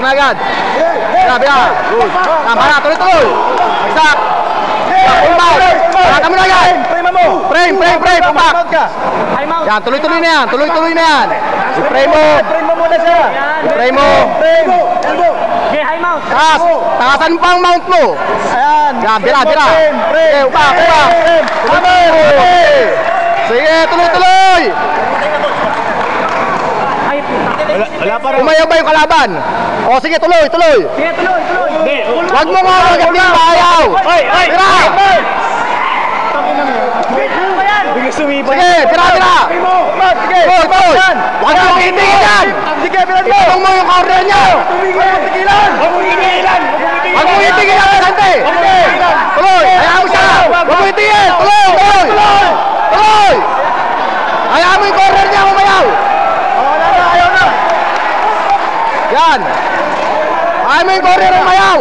na agad. Bila. Good. Tama na, tuloy-tuloy. Bagsak. Full mount. Tama mo na agad. Frame. Pupak. Yan, tuloy-tuloy na yan. Tuloy-tuloy na yan. I-frame mo. I-frame mo. Okay, high mount. Takasan pa ang mount mo. Ayan. Yan, bila. Okay, upak. Sige, tuloy-tuloy. Wala pa rin. Umayaw ba yung kalaban? O sige, tuloy. Sige, tuloy. Wag mo nga hindi maayaw. Tira! Sige, tira! Tuloy! Wag mo kitingin yan! Itulong mo yung corner niya! Wag mo kitingin yan, Sante! Tuloy! Hayaan mo siya! Wag mo kitingin! Tuloy! Hayaan mo yung corner niya, umayaw! Yan! Hayaan mo yung corner, umayaw!